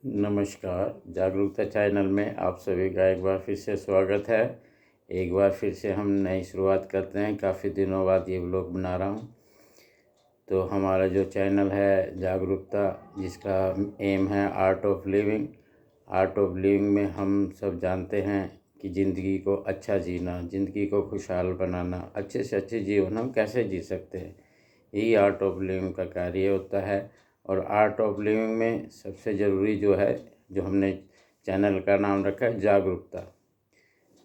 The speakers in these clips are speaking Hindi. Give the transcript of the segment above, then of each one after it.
नमस्कार। जागरूकता चैनल में आप सभी का एक बार फिर से स्वागत है। एक बार फिर से हम नई शुरुआत करते हैं। काफ़ी दिनों बाद ये व्लॉग बना रहा हूँ। तो हमारा जो चैनल है जागरूकता, जिसका एम है art of living. Art of living में हम सब जानते हैं कि ज़िंदगी को अच्छा जीना, ज़िंदगी को खुशहाल बनाना, अच्छे से अच्छे जीवन हम कैसे जी सकते हैं, यही आर्ट ऑफ लिविंग का कार्य होता है। और आर्ट ऑफ लिविंग में सबसे ज़रूरी जो है, जो हमने चैनल का नाम रखा है जागरूकता।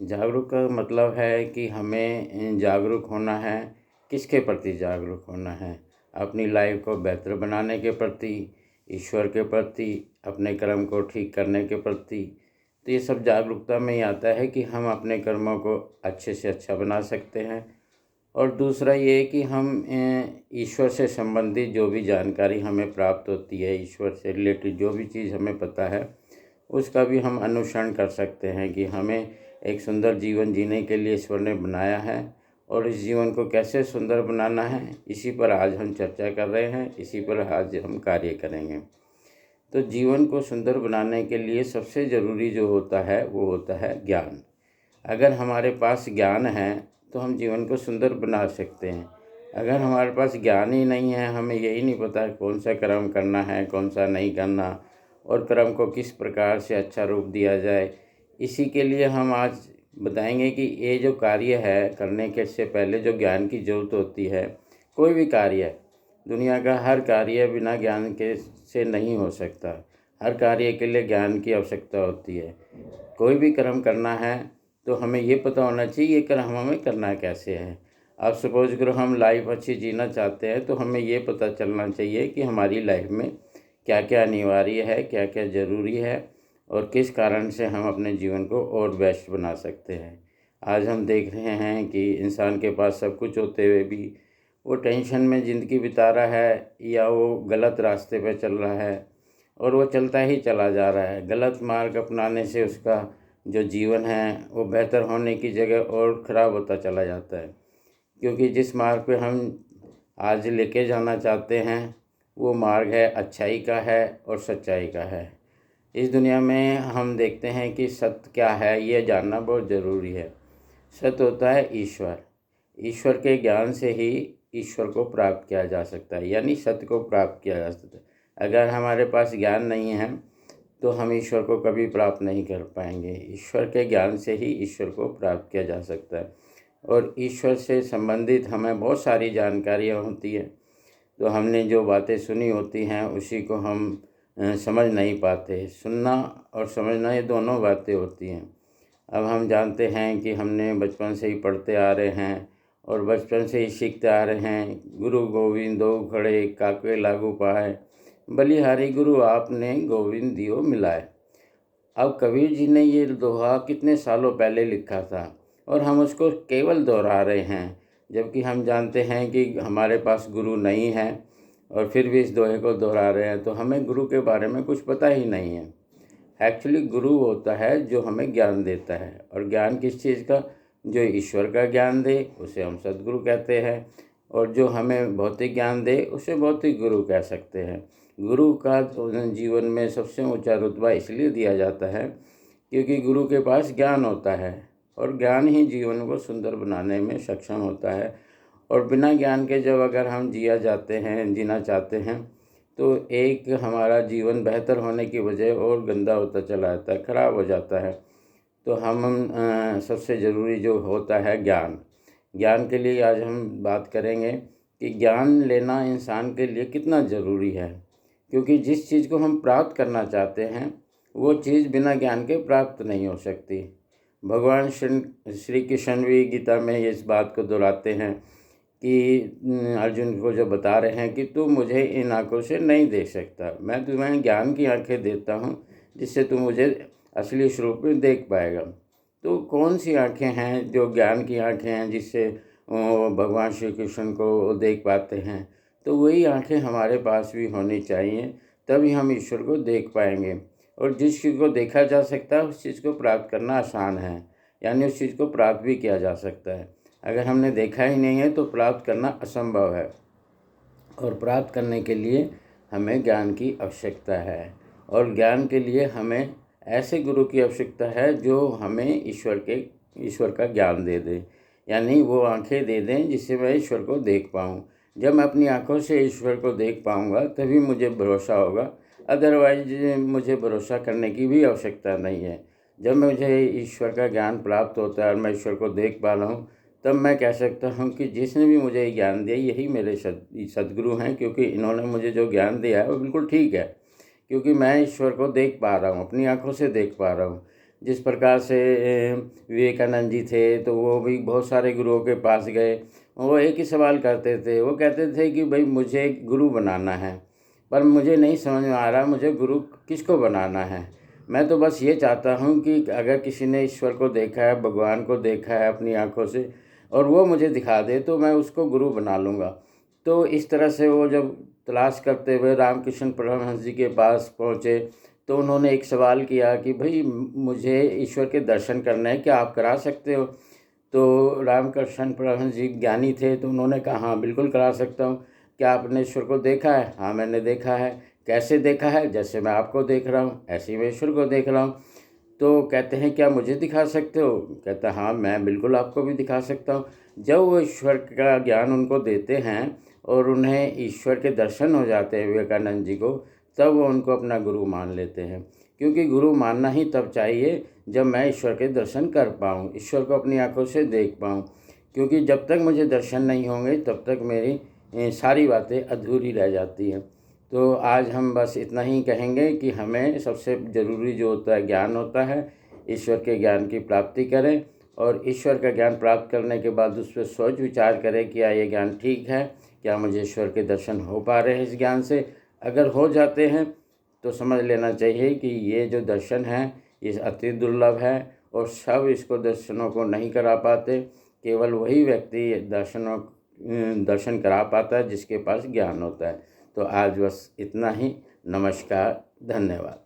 जागरूक का मतलब है कि हमें जागरूक होना है। किसके प्रति जागरूक होना है? अपनी लाइफ को बेहतर बनाने के प्रति, ईश्वर के प्रति, अपने कर्म को ठीक करने के प्रति। तो ये सब जागरूकता में ही आता है कि हम अपने कर्मों को अच्छे से अच्छा बना सकते हैं। और दूसरा ये कि हम ईश्वर से संबंधित जो भी जानकारी हमें प्राप्त होती है, ईश्वर से रिलेटेड जो भी चीज़ हमें पता है, उसका भी हम अनुसरण कर सकते हैं कि हमें एक सुंदर जीवन जीने के लिए ईश्वर ने बनाया है। और इस जीवन को कैसे सुंदर बनाना है, इसी पर आज हम चर्चा कर रहे हैं, इसी पर आज हम कार्य करेंगे। तो जीवन को सुंदर बनाने के लिए सबसे ज़रूरी जो होता है वो होता है ज्ञान। अगर हमारे पास ज्ञान है तो हम जीवन को सुंदर बना सकते हैं। अगर हमारे पास ज्ञान ही नहीं है, हमें यही नहीं पता कौन सा कर्म करना है, कौन सा नहीं करना, और कर्म को किस प्रकार से अच्छा रूप दिया जाए, इसी के लिए हम आज बताएंगे कि ये जो कार्य है करने के से पहले जो ज्ञान की ज़रूरत होती है। कोई भी कार्य, दुनिया का हर कार्य बिना ज्ञान के से नहीं हो सकता। हर कार्य के लिए ज्ञान की आवश्यकता होती है। कोई भी कर्म करना है तो हमें ये पता होना चाहिए ये कर्म हमें करना कैसे है। अब सपोज करो हम लाइफ अच्छी जीना चाहते हैं तो हमें ये पता चलना चाहिए कि हमारी लाइफ में क्या क्या अनिवार्य है, क्या क्या ज़रूरी है, और किस कारण से हम अपने जीवन को और बेस्ट बना सकते हैं। आज हम देख रहे हैं कि इंसान के पास सब कुछ होते हुए भी वो टेंशन में ज़िंदगी बिता रहा है, या वो गलत रास्ते पर चल रहा है और वो चलता ही चला जा रहा है। गलत मार्ग अपनाने से उसका जो जीवन है वो बेहतर होने की जगह और ख़राब होता चला जाता है। क्योंकि जिस मार्ग पे हम आज लेके जाना चाहते हैं वो मार्ग है अच्छाई का है और सच्चाई का है। इस दुनिया में हम देखते हैं कि सत्य क्या है ये जानना बहुत ज़रूरी है। सत्य होता है ईश्वर। ईश्वर के ज्ञान से ही ईश्वर को प्राप्त किया जा सकता है, यानी सत्य को प्राप्त किया जा सकता है। अगर हमारे पास ज्ञान नहीं है तो हम ईश्वर को कभी प्राप्त नहीं कर पाएंगे। ईश्वर के ज्ञान से ही ईश्वर को प्राप्त किया जा सकता है। और ईश्वर से संबंधित हमें बहुत सारी जानकारियाँ होती है, तो हमने जो बातें सुनी होती हैं उसी को हम समझ नहीं पाते। सुनना और समझना ये दोनों बातें होती हैं। अब हम जानते हैं कि हमने बचपन से ही पढ़ते आ रहे हैं और बचपन से ही सीखते आ रहे हैं, गुरु गोविंद दो खड़े काके लागू पाए, बलिहारी गुरु आपने गोविंद दियो मिलाए। अब कबीर जी ने ये दोहा कितने सालों पहले लिखा था और हम उसको केवल दोहरा रहे हैं, जबकि हम जानते हैं कि हमारे पास गुरु नहीं है और फिर भी इस दोहे को दोहरा रहे हैं। तो हमें गुरु के बारे में कुछ पता ही नहीं है। एक्चुअली गुरु होता है जो हमें ज्ञान देता है, और ज्ञान किस चीज़ का? जो ईश्वर का ज्ञान दे उसे हम सद्गुरु कहते हैं, और जो हमें भौतिक ज्ञान दे उसे भौतिक गुरु कह सकते हैं। गुरु का जीवन में सबसे ऊंचा रुतबा इसलिए दिया जाता है क्योंकि गुरु के पास ज्ञान होता है, और ज्ञान ही जीवन को सुंदर बनाने में सक्षम होता है। और बिना ज्ञान के जब अगर हम जीना चाहते हैं तो एक हमारा जीवन बेहतर होने की बजाय और गंदा होता चला जाता है, ख़राब हो जाता है। तो हम सबसे ज़रूरी जो होता है ज्ञान। ज्ञान के लिए आज हम बात करेंगे कि ज्ञान लेना इंसान के लिए कितना ज़रूरी है। क्योंकि जिस चीज़ को हम प्राप्त करना चाहते हैं वो चीज़ बिना ज्ञान के प्राप्त नहीं हो सकती। भगवान श्री कृष्ण भी गीता में इस बात को दोहराते हैं कि अर्जुन को जो बता रहे हैं कि तू मुझे इन आँखों से नहीं देख सकता, मैं तुम्हें ज्ञान की आँखें देता हूँ जिससे तू मुझे असली स्वरूप में देख पाएगा। तो कौन सी आँखें हैं? जो ज्ञान की आँखें हैं जिससे भगवान श्री कृष्ण को देख पाते हैं। तो वही आँखें हमारे पास भी होनी चाहिए, तभी हम ईश्वर को देख पाएंगे। और जिस चीज़ को देखा जा सकता है उस चीज़ को प्राप्त करना आसान है, यानी उस चीज़ को प्राप्त भी किया जा सकता है। अगर हमने देखा ही नहीं है तो प्राप्त करना असंभव है, और प्राप्त करने के लिए हमें ज्ञान की आवश्यकता है। और ज्ञान के लिए हमें ऐसे गुरु की आवश्यकता है जो हमें ईश्वर का ज्ञान दे दे, यानी वो आंखें दे दें जिससे मैं ईश्वर को देख पाऊँ। जब मैं अपनी आंखों से ईश्वर को देख पाऊँगा तभी मुझे भरोसा होगा, अदरवाइज मुझे भरोसा करने की भी आवश्यकता नहीं है। जब मुझे ईश्वर का ज्ञान प्राप्त होता है और मैं ईश्वर को देख पा रहा हूँ, तब मैं कह सकता हूँ कि जिसने भी मुझे ज्ञान दिया यही मेरे सद्गुरु हैं, क्योंकि इन्होंने मुझे जो ज्ञान दिया है वो बिल्कुल ठीक है, क्योंकि मैं ईश्वर को देख पा रहा हूँ, अपनी आंखों से देख पा रहा हूँ। जिस प्रकार से विवेकानंद जी थे तो वो भी बहुत सारे गुरुओं के पास गए, वो एक ही सवाल करते थे, वो कहते थे कि भाई मुझे गुरु बनाना है, पर मुझे नहीं समझ में आ रहा मुझे गुरु किसको बनाना है। मैं तो बस ये चाहता हूँ कि अगर किसी ने ईश्वर को देखा है, भगवान को देखा है अपनी आंखों से और वो मुझे दिखा दे तो मैं उसको गुरु बना लूँगा। तो इस तरह से वो जब तलाश करते हुए रामकृष्ण परमहंस जी के पास पहुँचे तो उन्होंने एक सवाल किया कि भाई मुझे ईश्वर के दर्शन करने हैं, क्या आप करा सकते हो? तो रामकृष्ण परमहंस जी ज्ञानी थे तो उन्होंने कहा हाँ बिल्कुल करा सकता हूँ। क्या आपने ईश्वर को देखा है? हाँ मैंने देखा है। कैसे देखा है? जैसे मैं आपको देख रहा हूँ ऐसे ही मैं ईश्वर को देख रहा हूँ। तो कहते हैं क्या मुझे दिखा सकते हो? कहता हाँ मैं बिल्कुल आपको भी दिखा सकता हूँ। जब वो ईश्वर का ज्ञान उनको देते हैं और उन्हें ईश्वर के दर्शन हो जाते हैं विवेकानंद जी को, तब वो उनको अपना गुरु मान लेते हैं, क्योंकि गुरु मानना ही तब चाहिए जब मैं ईश्वर के दर्शन कर पाऊँ, ईश्वर को अपनी आंखों से देख पाऊँ। क्योंकि जब तक मुझे दर्शन नहीं होंगे तब तक मेरी सारी बातें अधूरी रह जाती हैं। तो आज हम बस इतना ही कहेंगे कि हमें सबसे ज़रूरी जो होता है ज्ञान होता है, ईश्वर के ज्ञान की प्राप्ति करें और ईश्वर का ज्ञान प्राप्त करने के बाद उस पर सोच विचार करें कि क्या ये ज्ञान ठीक है, क्या मुझे ईश्वर के दर्शन हो पा रहे हैं इस ज्ञान से। अगर हो जाते हैं तो समझ लेना चाहिए कि ये जो दर्शन है ये अति दुर्लभ है और सब इसको दर्शनों को नहीं करा पाते, केवल वही व्यक्ति दर्शन करा पाता है जिसके पास ज्ञान होता है। तो आज बस इतना ही। नमस्कार, धन्यवाद।